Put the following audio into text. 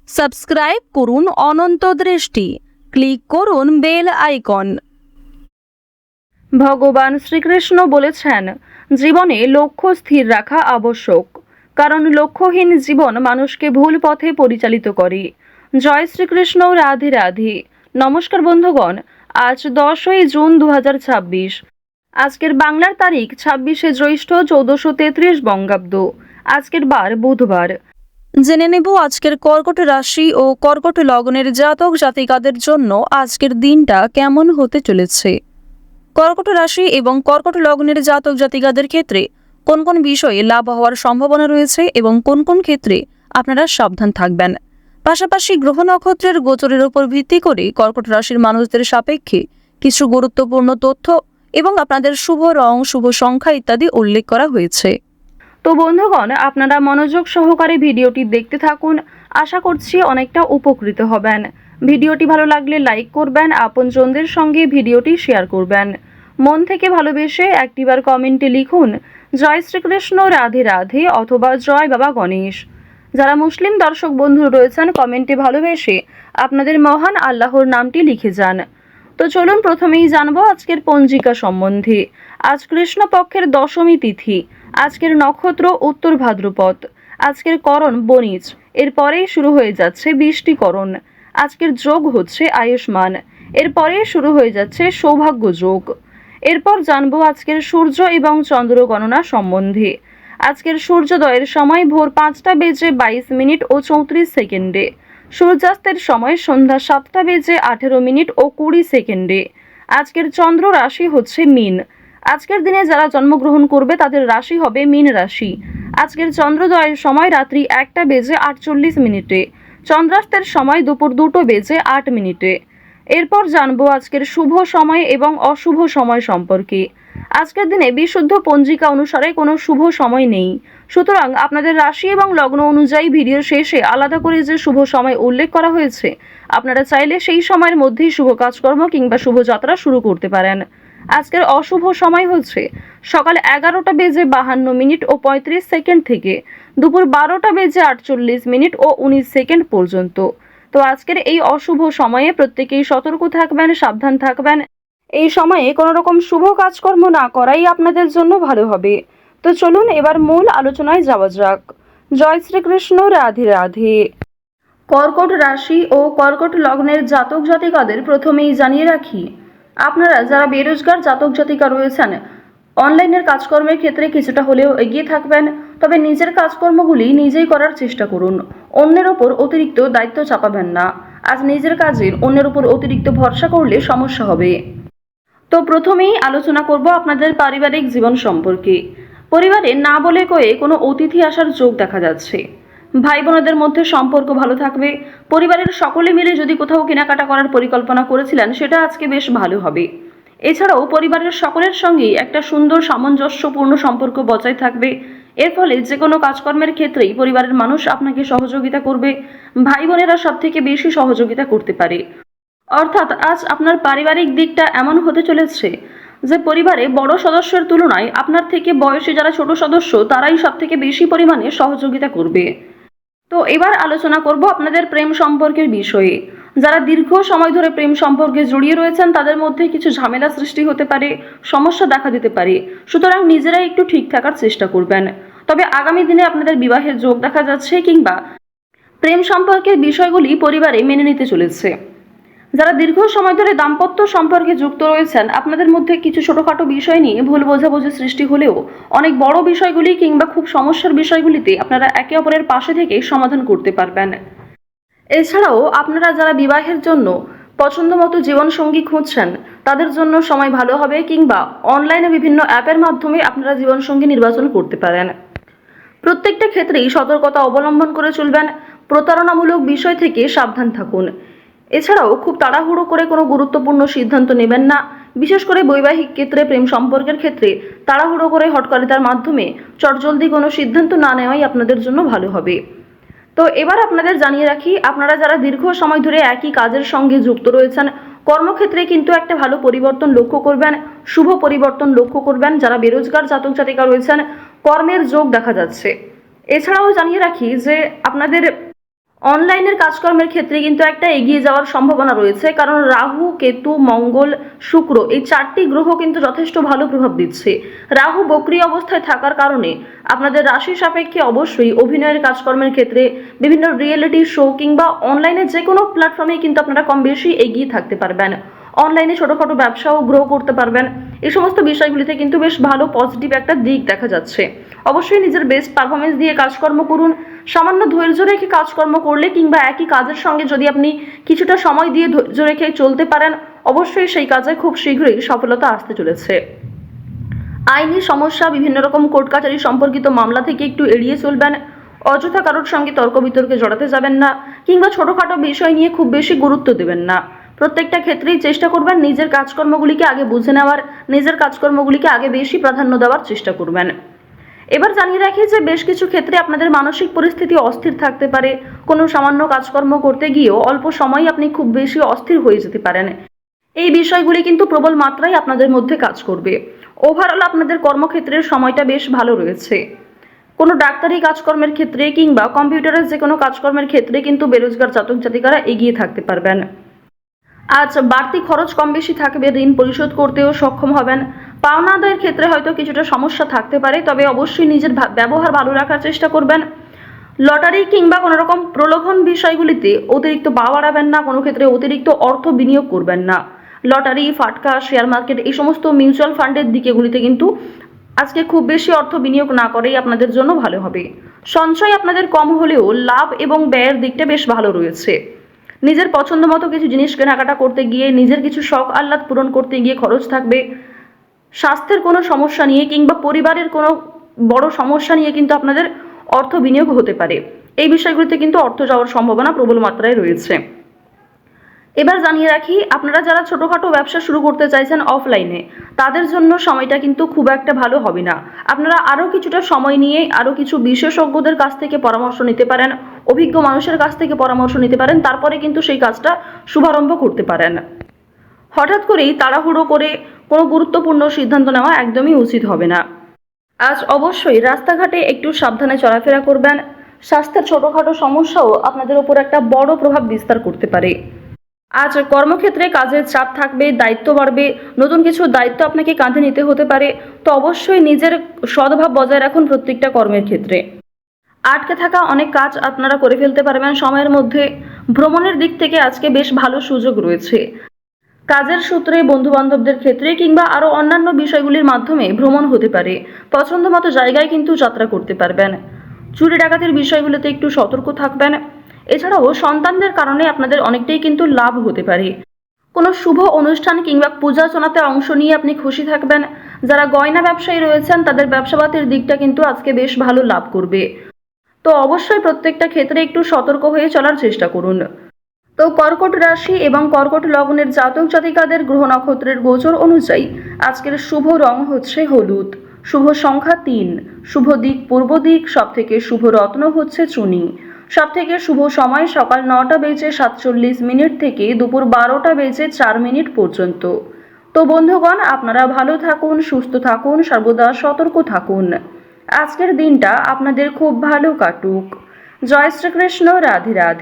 Subscribe করুন অনন্ত দৃষ্টি, click করুন বেল আইকন। ভগবান শ্রীকৃষ্ণ বলেছেন, জীবনে লক্ষ্য স্থির রাখা আবশ্যক, কারণ লক্ষ্যহীন জীবন মানুষকে ভুল পথে পরিচালিত করে। জয় শ্রীকৃষ্ণ, রাধে রাধে। নমস্কার বন্ধুগণ, আজ 10ই জুন 2026। আজকের বাংলার তারিখ 26শে জ্যৈষ্ঠ 1433 বঙ্গাব্দ। আজকের বার বুধবার। জেনে নেব আজকের কর্কট রাশি ও কর্কট লগ্নের জাতক জাতিকাদের জন্য আজকের দিনটা কেমন হতে চলেছে। কর্কট রাশি এবং কর্কট লগ্নের জাতক জাতিকাদের ক্ষেত্রে কোন কোন বিষয়ে লাভ হওয়ার সম্ভাবনা রয়েছে এবং কোন কোন ক্ষেত্রে আপনারা সাবধান থাকবেন। পাশাপাশি গ্রহ নক্ষত্রের গোচরের উপর ভিত্তি করে কর্কট রাশির মানুষদের সাপেক্ষে কিছু গুরুত্বপূর্ণ তথ্য এবং আপনাদের শুভ রং, শুভ সংখ্যা ইত্যাদি উল্লেখ করা হয়েছে। তো বন্ধুগণ, আপনারা মনোযোগ সহকারে ভিডিওটি দেখতে থাকুন। আশা করছি অনেকটা উপকৃত হবেন। ভিডিওটি ভালো লাগলে লাইক করবেন, আপনজনদের সঙ্গে ভিডিওটি শেয়ার করবেন। মন থেকে ভালোবেসে একটিবার কমেন্টে লিখুন জয় শ্রীকৃষ্ণ, রাধে রাধে অথবা জয় বাবা গণেশ। যারা মুসলিম দর্শক বন্ধু রয়েছেন, কমেন্টে ভালোবেসে আপনাদের মহান আল্লাহর নামটি লিখে যান। তো চলুন প্রথমেই জানবো আজকের পঞ্জিকা সম্বন্ধে। আজ কৃষ্ণপক্ষের দশমী তিথি। আজকের নক্ষত্র উত্তর ভাদ্রপদ। আজকের করণ বণিজ। এরপরেই শুরু হয়ে যাচ্ছে বৃষ্টিকরণ। আজকের যোগ হচ্ছে আয়ুষ্মান। এরপরে শুরু হয়ে যাচ্ছে সৌভাগ্য যোগ। এরপর জানবো আজকের সূর্য এবং চন্দ্র গণনা সম্বন্ধে। আজকের সূর্যোদয়ের সময় ভোর 5টা বেজে 22 মিনিট ও 34 সেকেন্ডে। সূর্যাস্তের সময় সন্ধ্যা 7টা বেজে 18 মিনিট ও 20 সেকেন্ডে। আজকের চন্দ্র রাশি হচ্ছে মীন। আজকের দিনে যারা জন্মগ্রহণ করবে তাদের রাশি হবে মীন রাশি। আজকের চন্দ্রোদয়ের সময় রাত্রি 1টা বেজে 48 মিনিটে। চন্দ্রাস্তের সময় দুপুর 2টো বেজে 8 মিনিটে। এরপর জানবো আজকের শুভ সময় এবং অশুভ সময় সম্পর্কে। আজকের দিনে বিশুদ্ধ পঞ্জিকা অনুসারে কোনো শুভ সময় নেই। সুতরাং আপনাদের রাশি এবং লগ্ন অনুযায়ী ভিডিওর শেষে আলাদা করে যে শুভ সময় উল্লেখ করা হয়েছে, আপনারা চাইলে সেই সময়ের মধ্যেই শুভ কাজকর্ম কিংবা শুভ যাত্রা শুরু করতে পারেন। আজকের অশুভ সময় হচ্ছে সকাল 11টা বেজে 52 মিনিট ও 35 সেকেন্ড থেকে দুপুর 12টা বেজে 48 মিনিট ও 19 সেকেন্ড পর্যন্ত। তো আজকের এই অশুভ সময়ে প্রত্যেকেই সতর্ক থাকবেন, সাবধান থাকবেন। এই সময়ে কোনো রকম শুভ কাজকর্ম না করাই আপনাদের জন্য ভালো হবে। তো চলুন এবার মূল আলোচনায় যাওয়া যাক। জয় শ্রীকৃষ্ণ, রাধে রাধে। কর্কট রাশি ও কর্কট লগ্নের জাতক জাতিকাদের প্রথমেই জানিয়ে রাখি, আপনারা যারা বেরোজগার জাতক জাতিকা রয়েছেন, অনলাইনের কাজকর্মের ক্ষেত্রে কিছুটা হলেও এগিয়ে থাকবেন। তবে নিজের কাজকর্মগুলি নিজেই করার চেষ্টা করুন। অন্যের ওপর অতিরিক্ত দায়িত্ব চাপাবেন না। আজ নিজের কাজের অন্যের উপর অতিরিক্ত ভরসা করলে সমস্যা হবে। তো প্রথমেই আলোচনা করব আপনাদের পারিবারিক জীবন সম্পর্কে। পরিবারে না বলে কয়ে কোনো অতিথি আসার যোগ দেখা যাচ্ছে। ভাই বোনদের মধ্যে সম্পর্ক ভালো থাকবে। পরিবারের সকলে মিলে যদি কোথাও কেনাকাটা করার পরিকল্পনা করেছিলেন, সেটা আজকে বেশ ভালো হবে। এছাড়াও পরিবারের সকলের সঙ্গেই একটা সুন্দর সামঞ্জস্যপূর্ণ সম্পর্ক বজায় থাকবে। এর ফলে যে কোনো কাজকর্মের ক্ষেত্রেই পরিবারের মানুষ আপনাকে সহযোগিতা করবে। ভাই বোনেরা সব থেকে বেশি সহযোগিতা করতে পারে। অর্থাৎ আজ আপনার পারিবারিক দিকটা এমন হতে চলেছে যে পরিবারে বড় সদস্যের তুলনায় আপনার থেকে বয়সে যারা ছোট সদস্য তারাই সব থেকে বেশি পরিমাণে সহযোগিতা করবে। তো এবার আলোচনা করব আপনাদের প্রেম সম্পর্কের বিষয়ে। যারা দীর্ঘ সময় ধরে প্রেম সম্পর্কে জড়িয়ে রয়েছেন তাদের মধ্যে কিছু ঝামেলা সৃষ্টি হতে পারে, সমস্যা দেখা দিতে পারে। সুতরাং নিজেরাই একটু ঠিক থাকার চেষ্টা করবেন। তবে আগামী দিনে আপনাদের বিবাহের যোগ দেখা যাচ্ছে কিংবা প্রেম সম্পর্কের বিষয়গুলি পরিবারে মেনে নিতে চলেছে। যারা দীর্ঘ সময় ধরে দাম্পত্য সম্পর্কে যুক্ত রয়েছেন, আপনাদের মধ্যে কিছু ছোটখাটো বিষয় নিয়ে ভুল বোঝাবুঝি সৃষ্টি হলেও অনেক বড় বিষয়গুলি কিংবা খুব সমস্যার বিষয়গুলিতে আপনারা একে অপরের পাশে থেকে সমাধান করতে পারবেন। এছাড়াও আপনারা যারা বিবাহের জন্য পছন্দমতো জীবনসঙ্গী খুঁজছেন, তাদের জন্য সময় ভালো হবে কিংবা অনলাইনে বিভিন্ন অ্যাপের মাধ্যমে আপনারা জীবনসঙ্গী নির্বাচন করতে পারেন। প্রত্যেকটা ক্ষেত্রেই সতর্কতা অবলম্বন করে চলবেন। প্রতারণামূলক বিষয় থেকে সাবধান থাকুন। এছাড়াও খুব তাড়াহুড়ো করে কোনো গুরুত্বপূর্ণ সিদ্ধান্ত নেবেন না। বিশেষ করে বৈবাহিক ক্ষেত্রে, প্রেম সম্পর্কের ক্ষেত্রে তাড়াহুড়ো করে হটকারিতার মাধ্যমে চটজলদি কোনো সিদ্ধান্ত না নেওয়াই আপনাদের জন্য ভালো হবে। তো এবার আপনাদের জানিয়ে রাখি, আপনারা যারা দীর্ঘ সময় ধরে একই কাজের সঙ্গে যুক্ত রয়েছেন, কর্মক্ষেত্রে কিন্তু একটা ভালো পরিবর্তন লক্ষ্য করবেন, শুভ পরিবর্তন লক্ষ্য করবেন। যারা বেরোজগার জাতক জাতিকা রয়েছেন, কর্মের যোগ দেখা যাচ্ছে। এছাড়াও জানিয়ে রাখি যে আপনাদের অনলাইনের কাজকর্মের ক্ষেত্রে কিন্তু একটা এগিয়ে যাওয়ার সম্ভাবনা রয়েছে, কারণ রাহু, কেতু, মঙ্গল, শুক্র এই 4টি গ্রহ কিন্তু যথেষ্ট ভালো প্রভাব দিচ্ছে। রাহু বক্রী অবস্থায় থাকার কারণে আপনাদের রাশি সাপেক্ষে অবশ্যই অভিনয়ের কাজকর্মের ক্ষেত্রে বিভিন্ন রিয়েলিটি শো কিংবা অনলাইনে যে কোনো প্ল্যাটফর্মে কিন্তু আপনারা কম বেশি এগিয়ে থাকতে পারবেন। অনলাইনে ছোটোখাটো ব্যবসাও গ্রো করতে পারবেন। এই সমস্ত বিষয়গুলিতে কিন্তু বেশ ভালো পজিটিভ একটা দিক দেখা যাচ্ছে। অবশ্যই নিজের বেস্ট পারফরমেন্স দিয়ে কাজকর্ম করুন। সামান্য ধৈর্য রেখে কাজকর্ম করলে কিংবা একই কাজের সঙ্গে যদি আপনি কিছুটা সময় দিয়ে ধৈর্য রেখে চলতে পারেন, অবশ্যই সেই কাজে খুব শীঘ্রই সফলতা আসতে চলেছে। আইনি সমস্যা, বিভিন্ন রকম কোর্ট কাছারি সম্পর্কিত মামলা থেকে একটু এড়িয়ে চলবেন। অযথা কারোর সঙ্গে তর্ক বিতর্কে জড়াতে যাবেন না, কিংবা ছোটোখাটো বিষয় নিয়ে খুব বেশি গুরুত্ব দেবেন না। প্রত্যেকটা ক্ষেত্রেই চেষ্টা করবেন নিজের কাজকর্মগুলিকে আগে বুঝে নেওয়ার, নিজের কাজকর্মগুলিকে আগে বেশি প্রাধান্য দেওয়ার চেষ্টা করবেন। এবার জানিয়ে রাখি যে বেশ কিছু ক্ষেত্রে আপনাদের মানসিক পরিস্থিতি অস্থির থাকতে পারে। কোনো সামান্য কাজকর্ম করতে গিয়েও অল্প সময়ে আপনি খুব বেশি অস্থির হয়ে যেতে পারেন। এই বিষয়গুলি কিন্তু প্রবল মাত্রায় আপনাদের মধ্যে কাজ করবে। ওভারঅল আপনাদের কর্মক্ষেত্রের সময়টা বেশ ভালো রয়েছে। কোনো ডাক্তারি কাজকর্মের ক্ষেত্রে কিংবা কম্পিউটারের যে কোনো কাজকর্মের ক্ষেত্রে কিন্তু বেরোজগার জাতক জাতিকারা এগিয়ে থাকতে পারবেন। আজ বাড়তি খরচ কম বেশি থাকবে, ঋণ পরিশোধ করতেও সক্ষম হবেন। পাওনা আদায়ের ক্ষেত্রে হয়তো কিছুটা সমস্যা থাকতে পারে, তবে অবশ্যই নিজের ব্যবহার ভালো রাখার চেষ্টা করবেন। লটারি কিংবা কোনো রকম প্রলোভন বিষয়গুলিতে অতিরিক্ত পা বাড়াবেন না, কোনো ক্ষেত্রে অতিরিক্ত অর্থ বিনিয়োগ করবেন না। লটারি, ফাটকা, শেয়ার মার্কেট এই সমস্ত মিউচুয়াল ফান্ডের দিকেগুলিতে কিন্তু আজকে খুব বেশি অর্থ বিনিয়োগ না করেই আপনাদের জন্য ভালো হবে। সঞ্চয় আপনাদের কম হলেও লাভ এবং ব্যয়ের দিকটা বেশ ভালো রয়েছে। নিজের পছন্দ মতো কিছু জিনিস কেনাকাটা করতে গিয়ে, নিজের কিছু শখ আহ্লাদ পূরণ করতে গিয়ে খরচ থাকবে। স্বাস্থ্যের কোনো সমস্যা নিয়ে কিংবা পরিবারের কোনো বড় সমস্যা নিয়ে কিন্তু আপনাদের অর্থ বিনিয়োগ হতে পারে। এই বিষয়গুলিতে কিন্তু অর্থ যাওয়ার সম্ভাবনা প্রবল মাত্রায় রয়েছে। এবার জানিয়ে রাখি, আপনারা যারা ছোটোখাটো ব্যবসা শুরু করতে চাইছেন অফলাইনে, তাদের জন্য সময়টা কিন্তু খুব একটা ভালো হবে না। আপনারা আরও কিছুটা সময় নিয়ে আরও কিছু বিশেষজ্ঞদের কাছ থেকে পরামর্শ নিতে পারেন, অভিজ্ঞ মানুষের কাছ থেকে পরামর্শ নিতে পারেন, তারপরে কিন্তু সেই কাজটা শুভারম্ভ করতে পারেন। হঠাৎ করেই তাড়াহুড়ো করে কোনো গুরুত্বপূর্ণ সিদ্ধান্ত নেওয়া একদমই উচিত হবে না। আজ অবশ্যই রাস্তাঘাটে একটু সাবধানে চলাফেরা করবেন। স্বাস্থ্যের ছোটোখাটো সমস্যাও আপনাদের ওপর একটা বড় প্রভাব বিস্তার করতে পারে। আজ কর্মক্ষেত্রে কাজের চাপ থাকবে, দায়িত্ব বাড়বে, নতুন কিছু দায়িত্ব আপনাকে কাঁধে নিতে হতে পারে। তো অবশ্যই নিজের সদ্ভাব বজায় রাখুন প্রত্যেকটা কর্মের ক্ষেত্রে। আটকে থাকা অনেক কাজ আপনারা করে ফেলতে পারবেন সময়ের মধ্যে। ভ্রমণের দিক থেকে আজকে বেশ ভালো সুযোগ রয়েছে। কাজের সূত্রে, বন্ধুবান্ধবদের ক্ষেত্রে কিংবা আরও অন্যান্য বিষয়গুলির মাধ্যমে ভ্রমণ হতে পারে। পছন্দ মতো জায়গায় কিন্তু যাত্রা করতে পারবেন। চুরি ডাকাতির বিষয়গুলোতে একটু সতর্ক থাকবেন। এছাড়াও সন্তানদের কারণে আপনাদের অনেকটাই কিন্তু লাভ হতে পারে। কোনো শুভ অনুষ্ঠান কিংবা পূজার্চনাতে অংশ নিয়ে আপনি খুশি থাকবেন। যারা গয়না ব্যবসায়ী রয়েছেন তাদের ব্যবসাপাতির দিকটা কিন্তু আজকে বেশ ভালো লাভ করবে। তো অবশ্যই প্রত্যেকটা ক্ষেত্রে একটু সতর্ক হয়ে চলার চেষ্টা করুন। তো কর্কট রাশি এবং কর্কট লগ্নের জাতক জাতিকাদের গ্রহ নক্ষত্রের গোচর অনুযায়ী আজকের শুভ রং হচ্ছে হলুদ, শুভ সংখ্যা 3, শুভ দিক পূর্ব দিক, সবথেকে শুভ রত্ন হচ্ছে চুনি, সবথেকে শুভ সময় সকাল 9:47 থেকে দুপুর 12:04 পর্যন্ত। তো বন্ধুগণ, আপনারা ভালো থাকুন, সুস্থ থাকুন, সর্বদা সতর্ক থাকুন। আজকের দিনটা আপনাদের খুব ভালো কাটুক। জয় শ্রীকৃষ্ণ, রাধে রাধে।